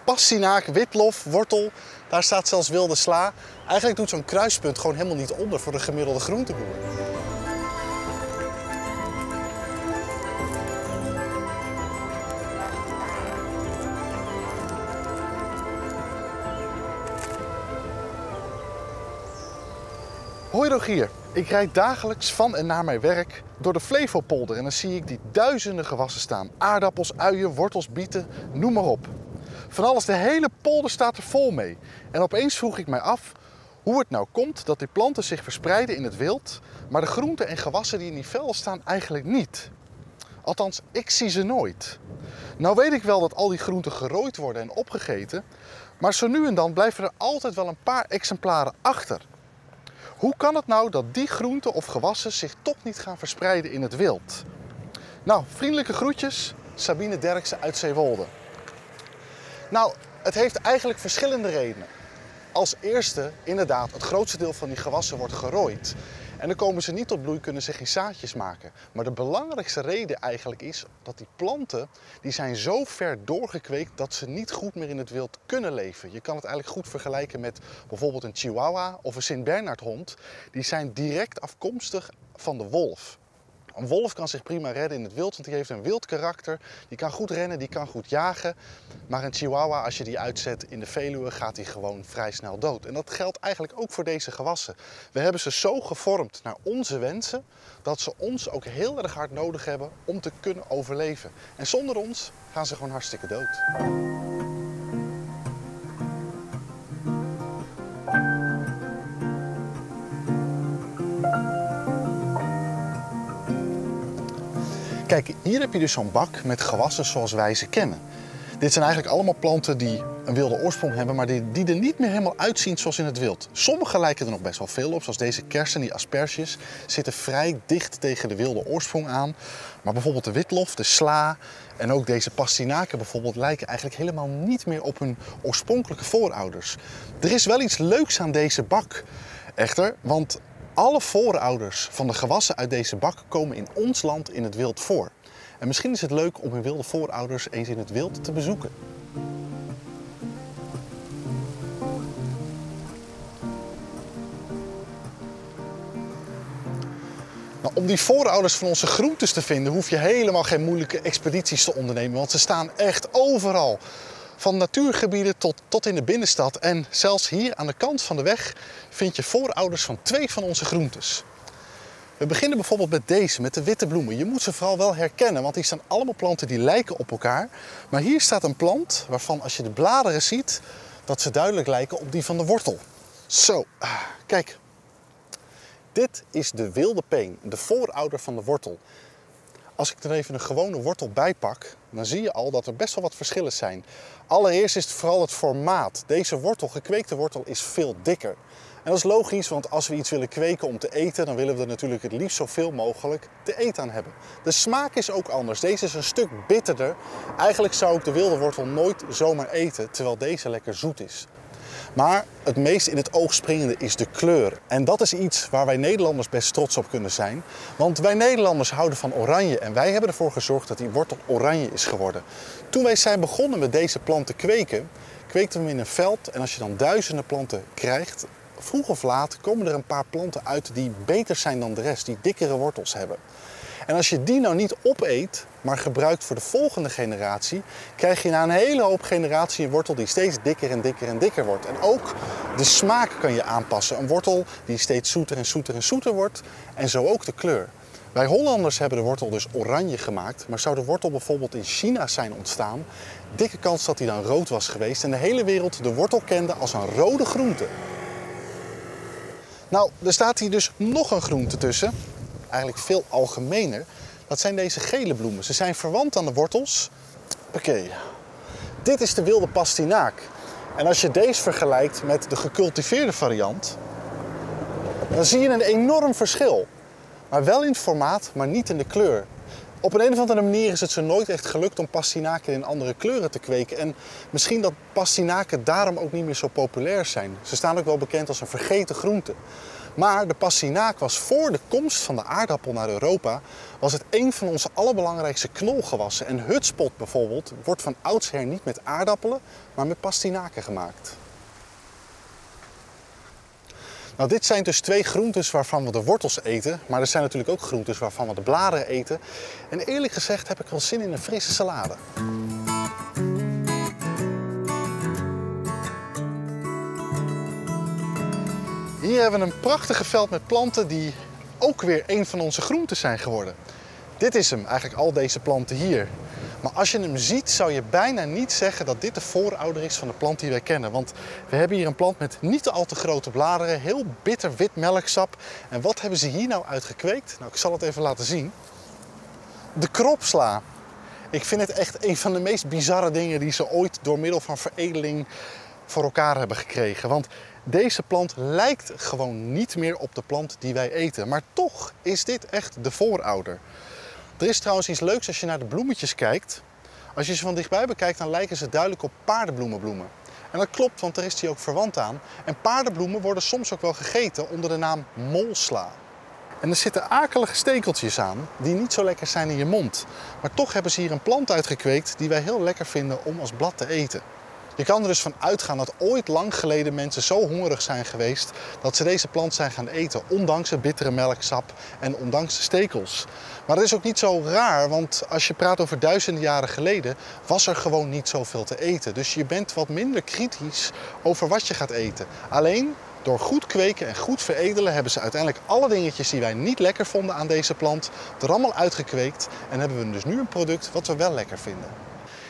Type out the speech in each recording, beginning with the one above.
pastinaak, witlof, wortel. Daar staat zelfs wilde sla. Eigenlijk doet zo'n kruispunt gewoon helemaal niet onder voor de gemiddelde groenteboer. Hoi Rogier, ik rijd dagelijks van en naar mijn werk door de Flevopolder en dan zie ik die duizenden gewassen staan. Aardappels, uien, wortels, bieten, noem maar op. Van alles, de hele polder staat er vol mee. En opeens vroeg ik mij af hoe het nou komt dat die planten zich verspreiden in het wild, maar de groenten en gewassen die in die velden staan eigenlijk niet. Althans, ik zie ze nooit. Nou weet ik wel dat al die groenten gerooid worden en opgegeten, maar zo nu en dan blijven er altijd wel een paar exemplaren achter. Hoe kan het nou dat die groenten of gewassen zich toch niet gaan verspreiden in het wild? Nou, vriendelijke groetjes, Sabine Derksen uit Zeewolde. Nou, het heeft eigenlijk verschillende redenen. Als eerste, inderdaad, het grootste deel van die gewassen wordt gerooid. En dan komen ze niet tot bloei, kunnen ze geen zaadjes maken. Maar de belangrijkste reden eigenlijk is dat die planten, die zijn zo ver doorgekweekt dat ze niet goed meer in het wild kunnen leven. Je kan het eigenlijk goed vergelijken met bijvoorbeeld een Chihuahua of een Sint-Bernardhond. Die zijn direct afkomstig van de wolf. Een wolf kan zich prima redden in het wild, want die heeft een wild karakter. Die kan goed rennen, die kan goed jagen. Maar een Chihuahua, als je die uitzet in de Veluwe, gaat die gewoon vrij snel dood. En dat geldt eigenlijk ook voor deze gewassen. We hebben ze zo gevormd naar onze wensen, dat ze ons ook heel erg hard nodig hebben om te kunnen overleven. En zonder ons gaan ze gewoon hartstikke dood. Kijk, hier heb je dus zo'n bak met gewassen zoals wij ze kennen. Dit zijn eigenlijk allemaal planten die een wilde oorsprong hebben, maar die er niet meer helemaal uitzien zoals in het wild. Sommige lijken er nog best wel veel op, zoals deze kersen, die asperges, zitten vrij dicht tegen de wilde oorsprong aan. Maar bijvoorbeeld de witlof, de sla en ook deze pastinaken bijvoorbeeld lijken eigenlijk helemaal niet meer op hun oorspronkelijke voorouders. Er is wel iets leuks aan deze bak echter, want alle voorouders van de gewassen uit deze bak komen in ons land in het wild voor. En misschien is het leuk om hun wilde voorouders eens in het wild te bezoeken. Nou, om die voorouders van onze groentes te vinden hoef je helemaal geen moeilijke expedities te ondernemen, want ze staan echt overal. Van natuurgebieden tot in de binnenstad en zelfs hier aan de kant van de weg vind je voorouders van 2 van onze groentes. We beginnen bijvoorbeeld met deze, met de witte bloemen. Je moet ze vooral wel herkennen, want die staan allemaal planten die lijken op elkaar. Maar hier staat een plant waarvan als je de bladeren ziet, dat ze duidelijk lijken op die van de wortel. Zo, kijk. Dit is de wilde peen, de voorouder van de wortel. Als ik er even een gewone wortel bij pak, dan zie je al dat er best wel wat verschillen zijn. Allereerst is het vooral het formaat. Deze wortel, gekweekte wortel, is veel dikker. En dat is logisch, want als we iets willen kweken om te eten, dan willen we er natuurlijk het liefst zoveel mogelijk te eten aan hebben. De smaak is ook anders. Deze is een stuk bitterder. Eigenlijk zou ik de wilde wortel nooit zomaar eten, terwijl deze lekker zoet is. Maar het meest in het oog springende is de kleur. En dat is iets waar wij Nederlanders best trots op kunnen zijn. Want wij Nederlanders houden van oranje en wij hebben ervoor gezorgd dat die wortel oranje is geworden. Toen wij zijn begonnen met deze plant te kweken, kweekten we hem in een veld. En als je dan duizenden planten krijgt, vroeg of laat komen er een paar planten uit die beter zijn dan de rest, die dikkere wortels hebben. En als je die nou niet opeet, maar gebruikt voor de volgende generatie, krijg je na een hele hoop generatie een wortel die steeds dikker en dikker en dikker wordt. En ook de smaak kan je aanpassen. Een wortel die steeds zoeter en zoeter en zoeter wordt en zo ook de kleur. Wij Hollanders hebben de wortel dus oranje gemaakt, maar zou de wortel bijvoorbeeld in China zijn ontstaan, dikke kans dat hij dan rood was geweest en de hele wereld de wortel kende als een rode groente. Nou, er staat hier dus nog een groente tussen, eigenlijk veel algemener. Dat zijn deze gele bloemen. Ze zijn verwant aan de wortels. Oké. Dit is de wilde pastinaak. En als je deze vergelijkt met de gecultiveerde variant, dan zie je een enorm verschil. Maar wel in het formaat, maar niet in de kleur. Op een of andere manier is het ze nooit echt gelukt om pastinaken in andere kleuren te kweken. En misschien dat pastinaken daarom ook niet meer zo populair zijn. Ze staan ook wel bekend als een vergeten groente. Maar de pastinaak was voor de komst van de aardappel naar Europa, was het een van onze allerbelangrijkste knolgewassen. En hutspot bijvoorbeeld wordt van oudsher niet met aardappelen, maar met pastinaken gemaakt. Nou, dit zijn dus 2 groentes waarvan we de wortels eten, maar er zijn natuurlijk ook groentes waarvan we de bladeren eten. En eerlijk gezegd heb ik wel zin in een frisse salade. Hier hebben we een prachtige veld met planten die ook weer een van onze groenten zijn geworden. Dit is hem, eigenlijk al deze planten hier. Maar als je hem ziet, zou je bijna niet zeggen dat dit de voorouder is van de plant die wij kennen. Want we hebben hier een plant met niet al te grote bladeren, heel bitter wit melksap. En wat hebben ze hier nou uitgekweekt? Nou, ik zal het even laten zien. De kropsla. Ik vind het echt een van de meest bizarre dingen die ze ooit door middel van veredeling voor elkaar hebben gekregen. Want deze plant lijkt gewoon niet meer op de plant die wij eten. Maar toch is dit echt de voorouder. Er is trouwens iets leuks als je naar de bloemetjes kijkt. Als je ze van dichtbij bekijkt, dan lijken ze duidelijk op paardenbloemenbloemen. En dat klopt, want daar is die ook verwant aan. En paardenbloemen worden soms ook wel gegeten onder de naam molsla. En er zitten akelige stekeltjes aan die niet zo lekker zijn in je mond. Maar toch hebben ze hier een plant uitgekweekt die wij heel lekker vinden om als blad te eten. Je kan er dus van uitgaan dat ooit lang geleden mensen zo hongerig zijn geweest dat ze deze plant zijn gaan eten, ondanks het bittere melksap en ondanks de stekels. Maar dat is ook niet zo raar, want als je praat over duizenden jaren geleden, was er gewoon niet zoveel te eten. Dus je bent wat minder kritisch over wat je gaat eten. Alleen door goed kweken en goed veredelen hebben ze uiteindelijk alle dingetjes die wij niet lekker vonden aan deze plant er allemaal uitgekweekt en hebben we dus nu een product wat we wel lekker vinden.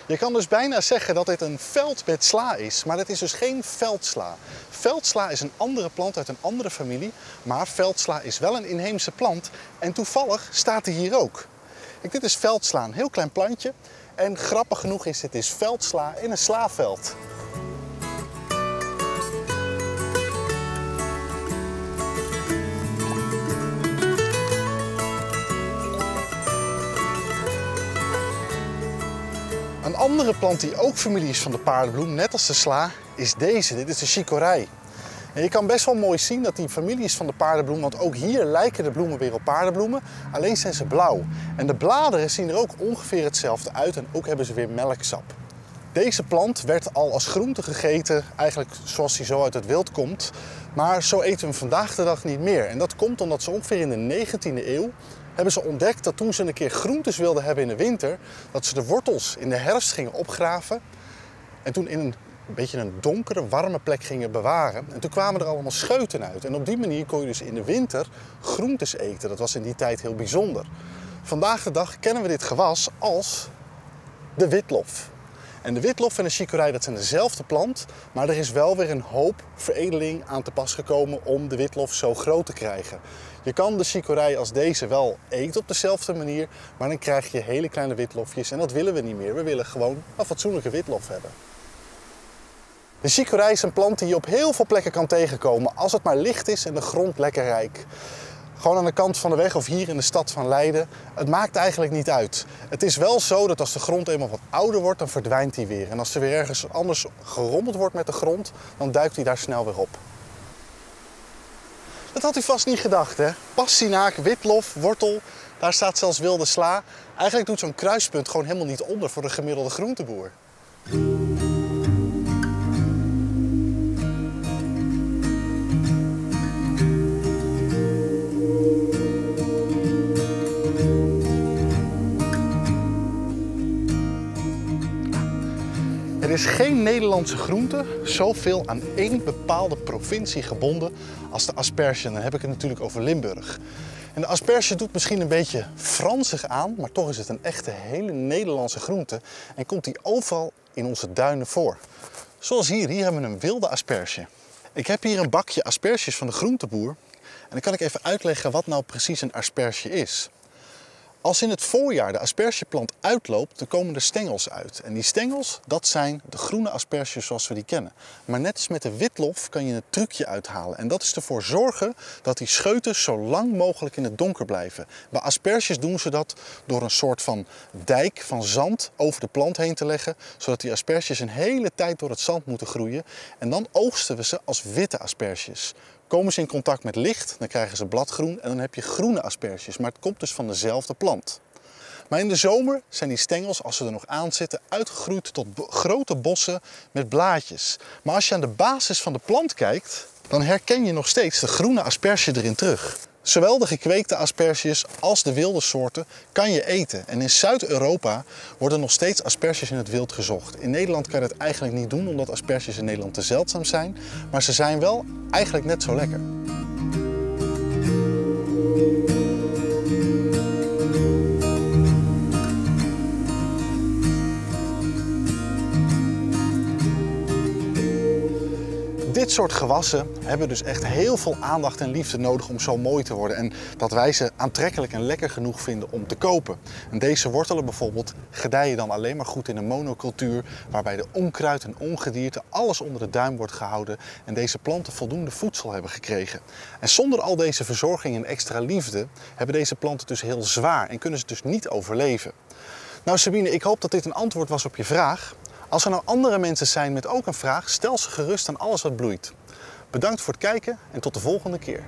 Je kan dus bijna zeggen dat dit een veld met sla is, maar het is dus geen veldsla. Veldsla is een andere plant uit een andere familie, maar veldsla is wel een inheemse plant en toevallig staat die hier ook. Kijk, dit is veldsla, een heel klein plantje en grappig genoeg is dit is veldsla in een slaveld. Een andere plant die ook familie is van de paardenbloem, net als de sla, is deze. Dit is de chicorij. En je kan best wel mooi zien dat die familie is van de paardenbloem, want ook hier lijken de bloemen weer op paardenbloemen, alleen zijn ze blauw. En de bladeren zien er ook ongeveer hetzelfde uit en ook hebben ze weer melksap. Deze plant werd al als groente gegeten, eigenlijk zoals hij zo uit het wild komt. Maar zo eten we hem vandaag de dag niet meer. En dat komt omdat ze ongeveer in de 19e eeuw hebben ze ontdekt dat toen ze een keer groentes wilden hebben in de winter, dat ze de wortels in de herfst gingen opgraven en toen in een beetje een donkere, warme plek gingen bewaren. En toen kwamen er allemaal scheuten uit. En op die manier kon je dus in de winter groentes eten. Dat was in die tijd heel bijzonder. Vandaag de dag kennen we dit gewas als de witlof. En de witlof en de chicorij, dat zijn dezelfde plant, maar er is wel weer een hoop veredeling aan te pas gekomen om de witlof zo groot te krijgen. Je kan de chicorij als deze wel eten op dezelfde manier, maar dan krijg je hele kleine witlofjes en dat willen we niet meer. We willen gewoon een fatsoenlijke witlof hebben. De chicorij is een plant die je op heel veel plekken kan tegenkomen als het maar licht is en de grond lekker rijk. Gewoon aan de kant van de weg of hier in de stad van Leiden. Het maakt eigenlijk niet uit. Het is wel zo dat als de grond eenmaal wat ouder wordt, dan verdwijnt die weer. En als er weer ergens anders gerommeld wordt met de grond, dan duikt hij daar snel weer op. Dat had u vast niet gedacht, hè? Pastinaak, witlof, wortel, daar staat zelfs wilde sla. Eigenlijk doet zo'n kruispunt gewoon helemaal niet onder voor de gemiddelde groenteboer. Er is geen Nederlandse groente zoveel aan één bepaalde provincie gebonden als de asperge. En dan heb ik het natuurlijk over Limburg. En de asperge doet misschien een beetje Fransig aan, maar toch is het een echte hele Nederlandse groente. En komt die overal in onze duinen voor. Zoals hier hebben we een wilde asperge. Ik heb hier een bakje asperges van de groenteboer. En dan kan ik even uitleggen wat nou precies een asperge is. Als in het voorjaar de aspergeplant uitloopt, dan komen er stengels uit. En die stengels, dat zijn de groene asperges zoals we die kennen. Maar net als met de witlof kan je een trucje uithalen. En dat is ervoor zorgen dat die scheuten zo lang mogelijk in het donker blijven. Bij asperges doen ze dat door een soort van dijk van zand over de plant heen te leggen. Zodat die asperges een hele tijd door het zand moeten groeien. En dan oogsten we ze als witte asperges. Komen ze in contact met licht, dan krijgen ze bladgroen en dan heb je groene asperges. Maar het komt dus van dezelfde plant. Maar in de zomer zijn die stengels, als ze er nog aan zitten, uitgegroeid tot grote bossen met blaadjes. Maar als je aan de basis van de plant kijkt, dan herken je nog steeds de groene asperge erin terug. Zowel de gekweekte asperges als de wilde soorten kan je eten. En in Zuid-Europa worden nog steeds asperges in het wild gezocht. In Nederland kan je dat eigenlijk niet doen, omdat asperges in Nederland te zeldzaam zijn. Maar ze zijn wel eigenlijk net zo lekker. Dit soort gewassen hebben dus echt heel veel aandacht en liefde nodig om zo mooi te worden. En dat wij ze aantrekkelijk en lekker genoeg vinden om te kopen. En deze wortelen bijvoorbeeld gedijen dan alleen maar goed in een monocultuur, waarbij de onkruid en ongedierte alles onder de duim wordt gehouden en deze planten voldoende voedsel hebben gekregen. En zonder al deze verzorging en extra liefde hebben deze planten dus heel zwaar en kunnen ze dus niet overleven. Nou Sabine, ik hoop dat dit een antwoord was op je vraag. Als er nou andere mensen zijn met ook een vraag, stel ze gerust aan alles wat bloeit. Bedankt voor het kijken en tot de volgende keer.